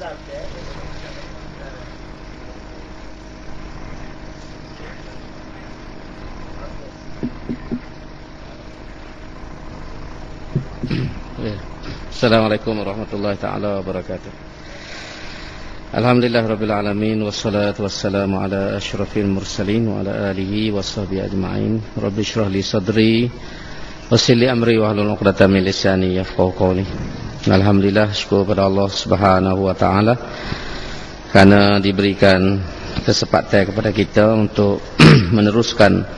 Assalamualaikum warahmatullahi taala wabarakatuh. Alhamdulillah rabbil alamin, wassalatu wassalamu ala asyrafil mursalin wa ala alihi washabbihi ajma'in. Rabbi shrah li sadri wassir li amri wahlul 'uqdatam min lisani yafqahu qawli. Alhamdulillah, syukur kepada Allah Subhanahu wa taala karena diberikan kesempatan kepada kita untuk meneruskan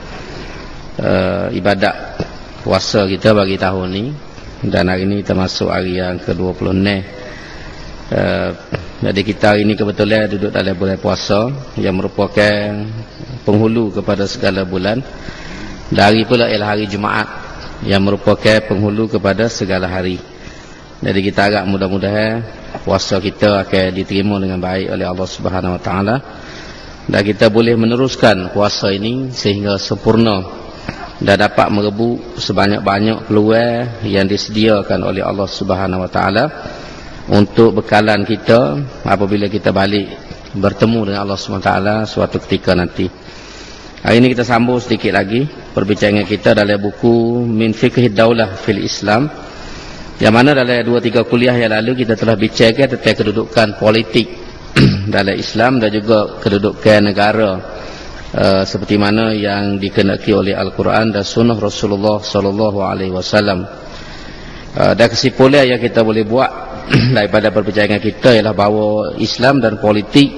ibadat puasa kita bagi tahun ini. Dan hari ini termasuk hari yang ke-26. Jadi kita hari ini kebetulan duduk dalam bulan puasa yang merupakan penghulu kepada segala bulan. Dari pula ialah hari Jumaat yang merupakan penghulu kepada segala hari. Jadi kita agak mudah-mudahan puasa kita akan diterima dengan baik oleh Allah Subhanahu Wa Taala dan kita boleh meneruskan puasa ini sehingga sempurna dan dapat merebut sebanyak-banyak peluang yang disediakan oleh Allah Subhanahu Wa Taala untuk bekalan kita apabila kita balik bertemu dengan Allah Subhanahu Wa Taala suatu ketika nanti. Hari ini kita sambung sedikit lagi perbincangan kita dalam buku Min Fiqhid Daulah fil Islam, yang mana dalam 2-3 kuliah yang lalu kita telah bicarakan tentang kedudukan politik dalam Islam dan juga kedudukan negara seperti mana yang dikenaki oleh Al-Quran dan Sunnah Rasulullah Sallallahu Alaihi Wasallam. Dan kesimpulan yang kita boleh buat daripada perbincangan kita ialah bahawa Islam dan politik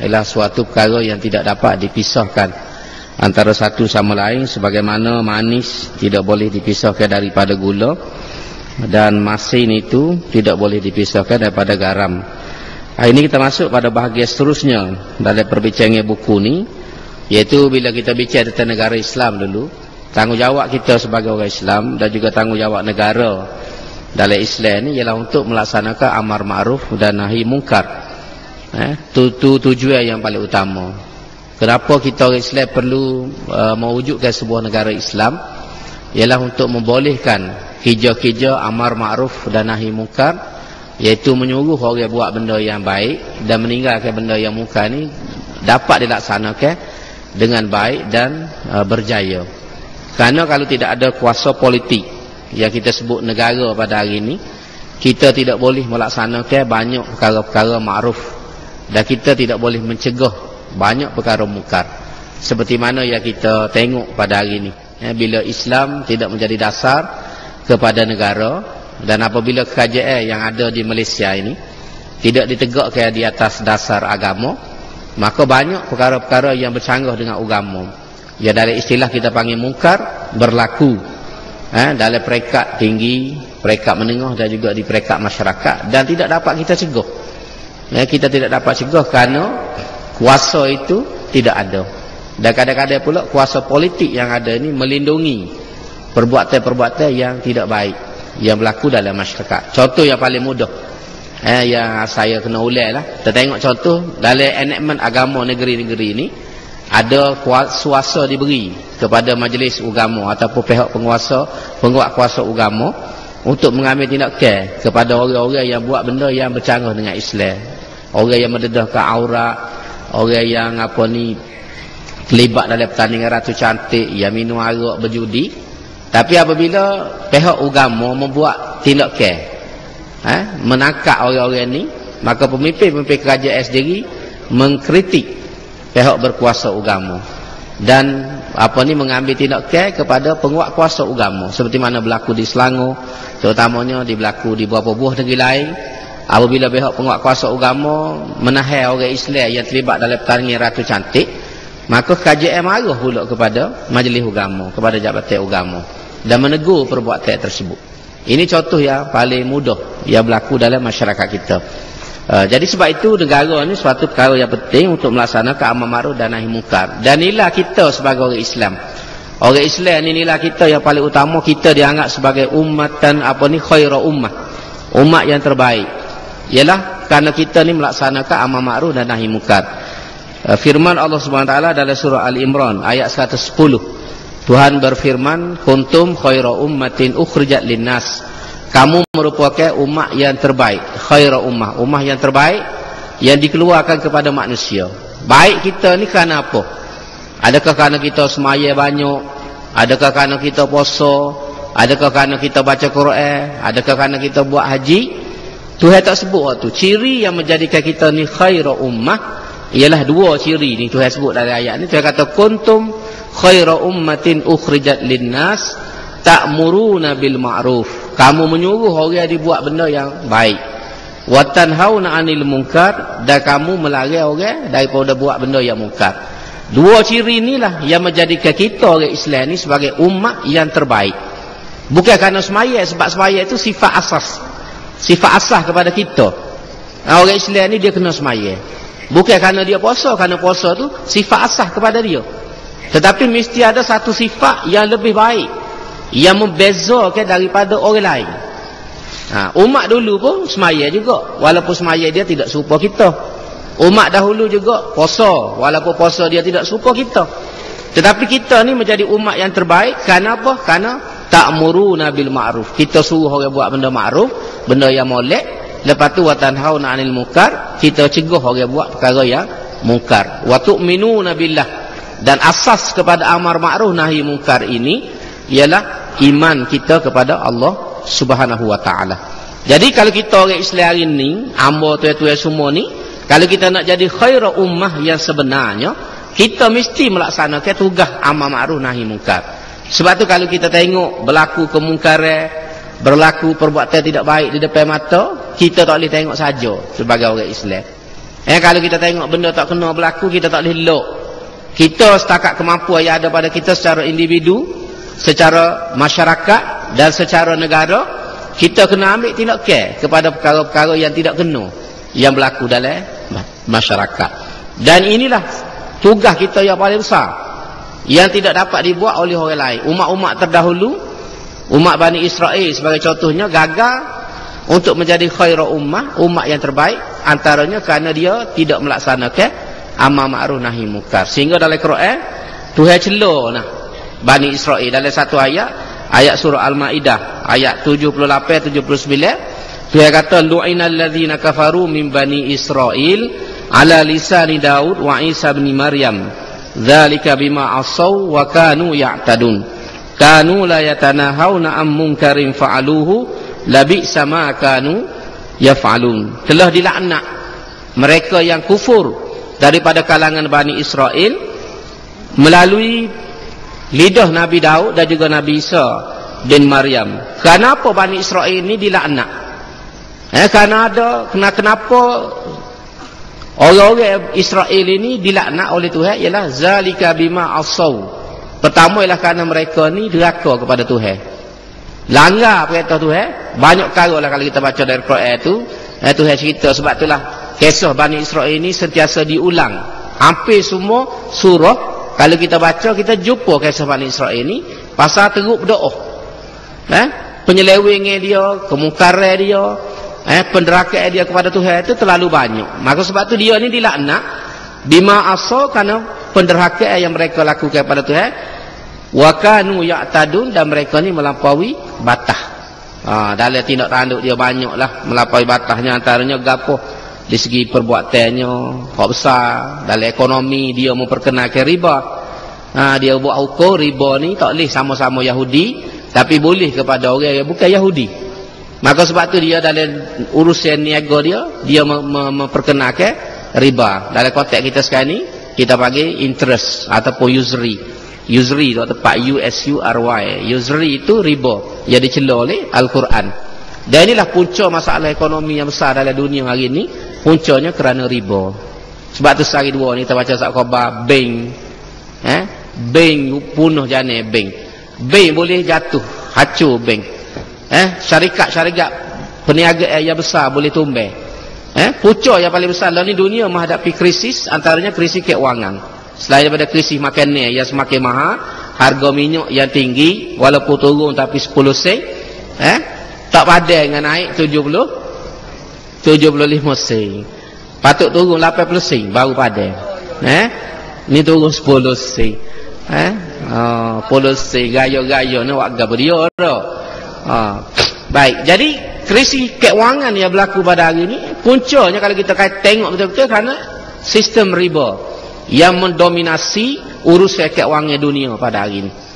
ialah suatu perkara yang tidak dapat dipisahkan antara satu sama lain, sebagaimana manis tidak boleh dipisahkan daripada gula dan masin itu tidak boleh dipisahkan daripada garam. Hari ini kita masuk pada bahagian seterusnya dalam perbincangan buku ni, iaitu bila kita bicara tentang negara Islam dulu, tanggungjawab kita sebagai orang Islam dan juga tanggungjawab negara dalam Islam ni ialah untuk melaksanakan amar ma'ruf dan nahi mungkar. Itu tujuan yang paling utama. Kenapa kita orang Islam perlu mewujudkan sebuah negara Islam? Ialah untuk membolehkan kerja-kerja amar ma'ruf dan nahi mungkar, iaitu menyuruh orang buat benda yang baik dan meninggalkan benda yang mungkar ni dapat dilaksanakan dengan baik dan berjaya. Kerana kalau tidak ada kuasa politik yang kita sebut negara pada hari ini, kita tidak boleh melaksanakan banyak perkara-perkara ma'ruf dan kita tidak boleh mencegah banyak perkara mungkar. Seperti mana yang kita tengok pada hari ini, bila Islam tidak menjadi dasar kepada negara dan apabila kerajaan yang ada di Malaysia ini tidak ditegakkan di atas dasar agama, maka banyak perkara-perkara yang bercanggah dengan agama, ya dari istilah kita panggil mungkar, berlaku dalam peringkat tinggi, peringkat menengah dan juga di peringkat masyarakat, dan tidak dapat kita cegah. Kita tidak dapat cegah kerana kuasa itu tidak ada. Dan kadang-kadang pula kuasa politik yang ada ini melindungi perbuatan-perbuatan yang tidak baik yang berlaku dalam masyarakat. Contoh yang paling mudah yang saya kena ulang lah, kita tengok contoh dalam enactment agama negeri-negeri ini, ada suasa diberi kepada majlis agama ataupun pihak penguat kuasa agama untuk mengambil tindakan kepada orang-orang yang buat benda yang bercanggah dengan Islam, orang yang mendedahkan aurat, orang yang terlibat dalam pertandingan ratu cantik, yang minum arak, berjudi. Tapi apabila pihak agama membuat tindakan menangkap orang-orang ni, maka pemimpin-pemimpin kerajaan sendiri mengkritik pihak berkuasa agama dan mengambil tindakan kepada penguat kuasa agama, seperti mana berlaku di Selangor, terutamanya berlaku di beberapa buah negeri lain. Apabila pihak penguat kuasa agama menahan orang Islam yang terlibat dalam pertandingan ratu cantik, maka kerajaan marah pula kepada majlis agama, kepada jabatan agama, dan menegur perbuatan tersebut. Ini contoh yang paling mudah yang berlaku dalam masyarakat kita. Jadi sebab itu negara ni suatu perkara yang penting untuk melaksanakan amar ma'ruf dan nahi mungkar. Dan nilai kita sebagai orang Islam, orang Islam ni nilai kita yang paling utama, kita dianggap sebagai ummatan khaira ummah, umat yang terbaik, ialah kerana kita ni melaksanakan amar ma'ruf dan nahi mungkar. Firman Allah Subhanahu Wa Taala dalam surah Al-Imran ayat 110, Tuhan berfirman, kuntum khaira ummatin ukhrijat linnas, kamu merupakan umat yang terbaik. Khaira ummah, ummah yang terbaik yang dikeluarkan kepada manusia. Baik kita ni kerana apa? Adakah kerana kita semaya banyak? Adakah kerana kita puasa? Adakah kerana kita baca Quran? Adakah kerana kita buat haji? Tuhan tak sebut waktu. Ciri yang menjadikan kita ni khairu ummah ialah dua ciri ni Tuhan sebut dalam ayat ni. Tuhan kata kuntum khairu ummatin ukhrijat linnas ta'muruna bil ma'ruf. Kamu menyuruh orang dibuat benda yang baik. Wa tanhauna 'anil munkar, dan kamu melarang orang daripada buat benda yang mungkar. Dua ciri inilah yang menjadikan kita orang Islam ni sebagai umat yang terbaik. Bukan kerana semaya, sebab semaya itu sifat asas. Sifat asas kepada kita. Orang Islam ni dia kena semaya. Bukan kerana dia puasa, kerana puasa tu sifat asas kepada dia. Tetapi mesti ada satu sifat yang lebih baik, yang membezakan daripada orang lain. Umat dulu pun semaya juga, walaupun semaya dia tidak serupa kita. Umat dahulu juga puasa, walaupun puasa dia tidak serupa kita. Tetapi kita ni menjadi umat yang terbaik kerana apa? Kerana ta'muruna bil ma'ruf. Kita suruh orang buat benda ma'ruf, benda yang molek. Lepas tu wa tanhauna 'anil munkar, kita cegah orang buat perkara yang mungkar. Wa tu'minuna billah, dan asas kepada amar ma'ruf nahi mungkar ini ialah iman kita kepada Allah Subhanahu wa taala. Jadi kalau kita orang Islam hari ni, hamba tuan-tuan semua ni, kalau kita nak jadi khairu ummah yang sebenarnya, kita mesti melaksanakan tugas amar ma'ruf nahi mungkar. Sebab tu kalau kita tengok berlaku kemungkaran, berlaku perbuatan tidak baik di depan mata, kita tak boleh tengok saja sebagai orang Islam. Kalau kita tengok benda tak kena berlaku, kita tak boleh elok. Kita setakat kemampuan yang ada pada kita secara individu, secara masyarakat dan secara negara, kita kena ambil tindakan kepada perkara-perkara yang tidak kena yang berlaku dalam masyarakat. Dan inilah tugas kita yang paling besar, yang tidak dapat dibuat oleh orang lain. Umat-umat terdahulu, umat Bani Israel sebagai contohnya, gagal untuk menjadi khairu ummah, umat yang terbaik, antaranya kerana dia tidak melaksanakan amar ma'ruf nahi munkar. Sehingga dalam Quran Tuhan cela Bani Israel dalam satu ayat surah Al-Maidah ayat 78-79. Tuhan kata lu'inal ladzina kafaru min Bani Israel ala lisani Daud wa Isa bin Maryam dzalika bima asaw wa kanu ya'tadun kanu la yatanahawna am munkarin fa'aluhu labi'sa ma kanu yaf'alun. Telah dilaknat mereka yang kufur daripada kalangan Bani Israel melalui lidah Nabi Daud dan juga Nabi Isa bin Maryam. Kenapa Bani Israel ini dilaknat? Kenapa orang-orang Israel ini dilaknat oleh Tuhan? Ialah zalika bima asaw. Pertama ialah kerana mereka ni deraka kepada Tuhan, langgar perintah Tuhan. Banyak perkara lah kalau kita baca dari Quran tu, Tuhan cerita. Sebab itulah kisah Bani Israel ini sentiasa diulang. Hampir semua surah kalau kita baca, kita jumpa kisah Bani Israel ini pasal teruk berdoa. Penyelewengan dia, kemungkaran dia, penderakaan dia kepada Tuhan itu terlalu banyak. Maka sebab tu dia ni dilaknat bima asaw, kerana penderakaan yang mereka lakukan pada Tuhan. Wa kanu ya'tadun, dan mereka ni melampaui batas. Dalam tindak tanduk dia banyaklah melampaui batasnya. Antaranya gapo? Di segi perbuatannya hak besar. Dalam ekonomi dia memperkenalkan riba. Dia buat hukum riba ni tak boleh sama-sama Yahudi, tapi boleh kepada orang yang bukan Yahudi. Maka sebab tu dia dalam urusan niaga dia memperkenalkan riba. Dalam konteks kita sekarang ni kita panggil interest ataupun usury. Usury tu tepat USURY. Usury itu riba yang dicela oleh Al-Quran. Dan inilah punca masalah ekonomi yang besar dalam dunia hari ini. Puncanya kerana riba. Sebab tu sehari dua ni kita baca saat khabar bank. Bank punuh jana bank. Bank boleh jatuh, hancur bank. Syarikat-syarikat perniagaan yang besar boleh tumbang. Punca yang paling besar dalam ni dunia menghadapi krisis, antaranya krisis keuangan. Selain daripada krisis makanan yang semakin mahal, harga minyak yang tinggi walaupun turun tapi 10 sen, tak padan dengan naik 75 sen. Patut turun 80 sen baru padan. Ni turun 10 sen. 10 sen gaya-gaya ni wak gapo dia dah. Baik, jadi krisis keuangan yang berlaku pada hari ini puncanya kalau kita tengok betul-betul kerana sistem riba yang mendominasi urusan keuangan dunia pada hari ini.